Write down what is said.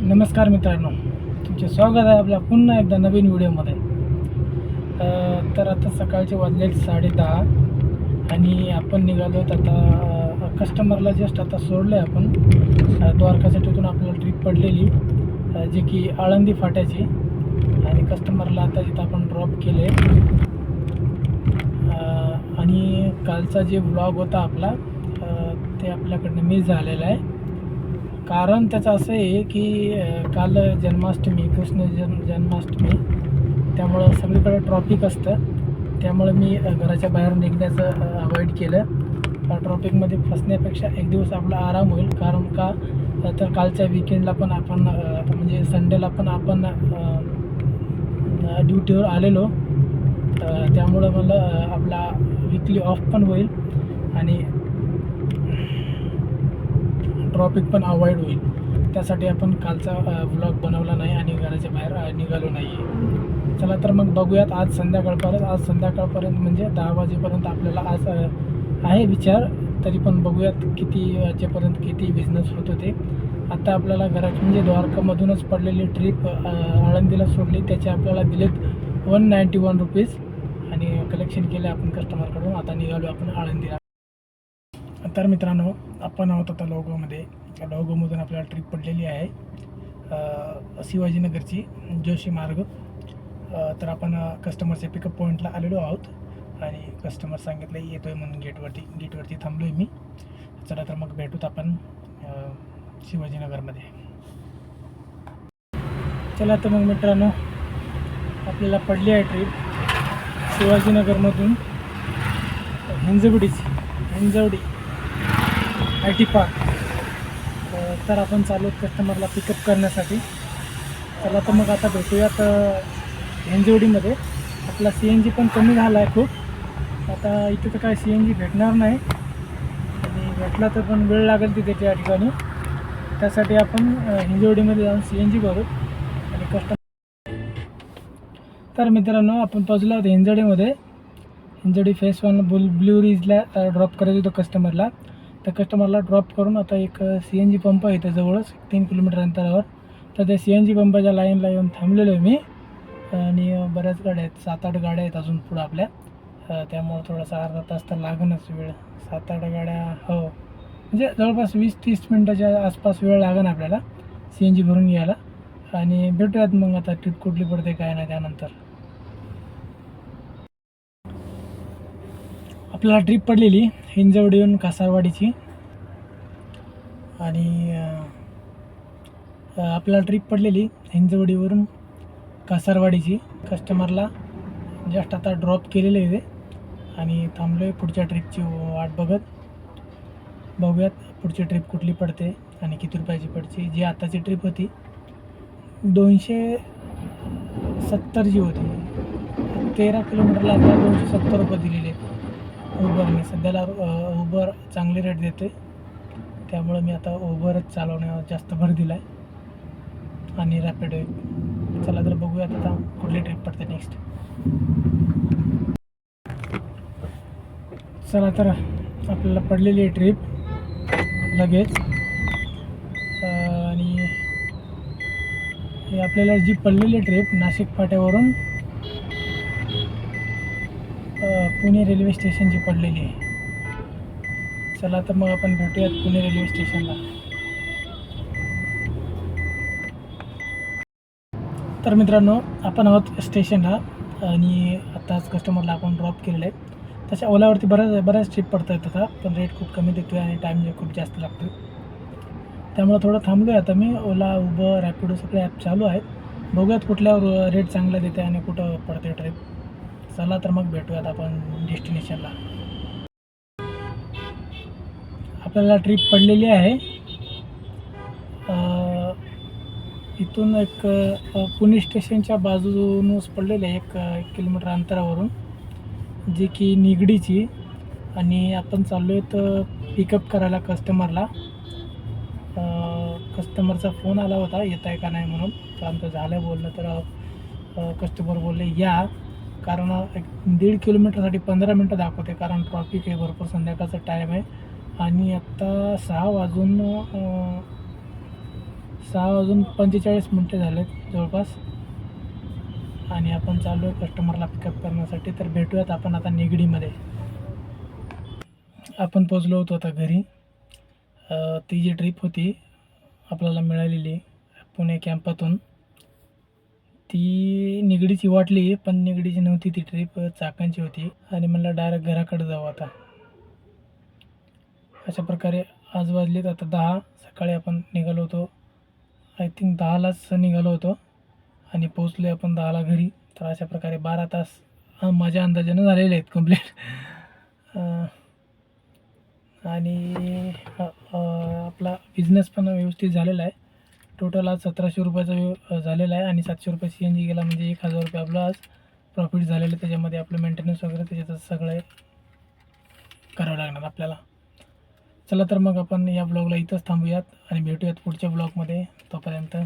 नमस्कार मित्रांनो, तुमचे स्वागत आहे आपल्या पुन्हा एकदा नवीन व्हिडिओमध्ये. तर आता सकाळचे वाजले 10:30 आणि आपण निघालो आता कस्टमरला जस्ट आता सोडलं आहे आपण. द्वारकासाठीतून आपल्याला ट्रिप पडलेली जे की आळंदी फाट्याची, आणि कस्टमरला आता इथं आपण ड्रॉप केले. आणि कालचा जे व्लॉग होता आपला ते आपल्याकडनं मिस झालेला आहे. कारण त्याचं असं आहे की काल जन्माष्टमी, कृष्ण जन्माष्टमी, त्यामुळं सगळीकडे ट्रॉफिक असतं. त्यामुळे मी घराच्या बाहेर निघण्याचं अवॉइड केलं. ट्रॉफिकमध्ये फसण्यापेक्षा एक दिवस आपला आराम होईल. कारण का तर कालच्या विकेंडला पण आपण म्हणजे संडेला पण आपण ड्युटीवर आलेलो. त्यामुळं मला आपला वीकली ऑफ पण होईल आणि ट्रॉफिक पण अवॉइड होईल. त्यासाठी आपण कालचा व्लॉग बनवला नाही आणि घराच्या बाहेर निघालो नाही आहे. चला तर मग बघूयात आज संध्याकाळपर्यंत म्हणजे 10 वाजेपर्यंत आपल्याला आज आहे विचार. तरी पण बघूयात किती वाजेपर्यंत किती बिझनेस होत होते. आता आपल्याला घरात म्हणजे द्वारकामधूनच पडलेली ट्रिप आळंदीला सोडली. त्याचे आपल्याला दिलेत 191 रुपीज आणि कलेक्शन केले आपण कस्टमरकडून. आता निघालो आपण आळंदीला. तर मित्रांनो, आपण आहोत आता लोगोमध्ये. लोगोमधून आपल्याला ट्रिप पडलेली आहे शिवाजीनगरची, जोशी मार्ग. तर आपण कस्टमरच्या पिकअप पॉईंटला आलेलो आहोत आणि कस्टमर सांगितलं येतो आहे म्हणून गेटवरती थांबलो आहे मी. चला तर मग भेटूत आपण शिवाजीनगरमध्ये. चला तर मग मित्रांनो, आपल्याला पडली आहे ट्रिप शिवाजीनगरमधून हिंजवडी IT पार्क. तर आपण चालू कस्टमरला पिकअप करण्यासाठी. चला तर मग आता भेटूयात हिंजवडीमध्ये. आपला CNG पण कमी झाला आहे खूप. आता इथे तर काय CNG भेटणार नाही आणि भेटला तर पण वेळ लागेल तिथे त्या ठिकाणी. त्यासाठी आपण हिंजवडीमध्ये जाऊन CNG भरू आणि कस्टमर. तर मित्रांनो, आपण पोचलो आहोत हिंजवडी फेस 1 ब्ल्यू रिजला ड्रॉप करत होतो कस्टमरला. त्या कस्टमरला ड्रॉप करून आता एक CNG पंप आहे इथं जवळच 3 किलोमीटर अंतरावर. तर त्या CNG पंपाच्या लाईनला येऊन थांबलेलो आहे मी. आणि बऱ्याच गाड्या आहेत, 7-8 गाड्या आहेत अजून पुढं आपल्या. त्यामुळं थोडासा अर्धा तास तर लागणच वेळ. 7-8 गाड्या, हो म्हणजे जवळपास 20-30 मिनटाच्या आसपास वेळ लागेल आपल्याला CNG भरून यायला. आणि भेटूयात मग आता ट्रिप कुठली पडते काय नाही त्यानंतर. आपल्याला ट्रिप पडलेली हिंजवडीहून कासारवाडीची. आणि आपल्याला ट्रिप पडलेली हिंजवडीवरून कासारवाडीची. कस्टमरला जस्ट आता ड्रॉप केलेलं आहे आणि थांबलो आहे पुढच्या ट्रिपची वाट बघत. बघूयात पुढची ट्रिप कुठली पडते आणि किती रुपयाची पडची. जी आताची ट्रिप होती 270 जी होती, 13 किलोमीटरला आता 270 रुपये दिलेले आहेत उबरने. सध्याला उबर चांगले रेट देते, त्यामुळं मी आता उबरच चालवण्यावर जास्त भर दिला आहे आणि रॅपिडो. चला तर बघूयात आता कुठली ट्रिप पडते नेक्स्ट. चला तर आपल्याला पडलेली आहे ट्रिप लगेच. आणि हे आपल्याला जी पडलेली ट्रिप नाशिक फाट्यावरून पुणे रेल्वे स्टेशनची पडलेली आहे. चला तर मग आपण भेटूयात पुणे रेल्वे स्टेशनला. तर मित्रांनो, आपण आहोत स्टेशनला आणि आत्ताच कस्टमरला आपण ड्रॉप केलेलं आहे. तशा ओलावरती बऱ्याच ट्रिप पडत आहेत आता, पण रेट खूप कमी देतो आहे आणि टाईम खूप जास्त लागतो. त्यामुळे थोडं थांबलो आहे आता मी. ओला, उबर, रॅपिडो सगळे ॲप चालू आहेत. बघूयात कुठल्यावर रेट चांगला देते आणि कुठं पडते ट्रिप. चला तर मग भेटूयात आपण डेस्टिनेशनला. आपल्याला ट्रिप पडलेली आहे इथून एक पुणे स्टेशनच्या बाजूनच पडलेले आहे 1 किलोमीटर अंतरावरून, जे की निगडीची. आणि आपण चाललो आहे तर पिकअप करायला कस्टमरला. कस्टमरचा फोन आला होता येत आहे का नाही म्हणून. तर आमचं झालं बोललं तर कस्टमर बोलले या. कारण 1.5 किलोमीटरसाठी 15 मिनटं दाखवते, कारण ट्रॉफिक आहे भरपूर, संध्याकाळचा टाईम आहे. आणि आत्ता 6 वाजून 6:45 झालेत जवळपास आणि आपण चालू आहे कस्टमरला पिकअप करण्यासाठी. तर भेटूयात आपण आता निगडीमध्ये. आपण पोचलो होतो आता घरी. ती जी ट्रिप होती आपल्याला मिळालेली पुणे कॅम्पातून, ती निगडीची वाटली पण निगडीची नव्हती. ती ट्रिप चाकणची होती आणि म्हणलं डायरेक्ट घराकडे जाऊ आता. अशा प्रकारे आज वाजलेत आता 10. सकाळी आपण निघालो होतो, आय थिंक 10लाच निघालो होतो आणि पोचलो आपण 10ला घरी. तर अशा प्रकारे 12 तास माझ्या अंदाजानं झालेले आहेत कंप्लीट. आणि आपला बिझनेस पण व्यवस्थित झालेला आहे. टोटल आज 1700 रुपयाचा झालेला आहे आणि 700 रुपये CNG गेला, म्हणजे 1000 रुपये आपलं आज प्रॉफिट झालेलं आहे. त्याच्यामध्ये आपलं मेंटेनन्स वगैरे त्याच्यातच सगळं करावं लागणार आपल्याला. चला तर मग आपण या ब्लॉगला इथंच थांबूयात आणि भेटूयात पुढच्या ब्लॉगमध्ये. तोपर्यंत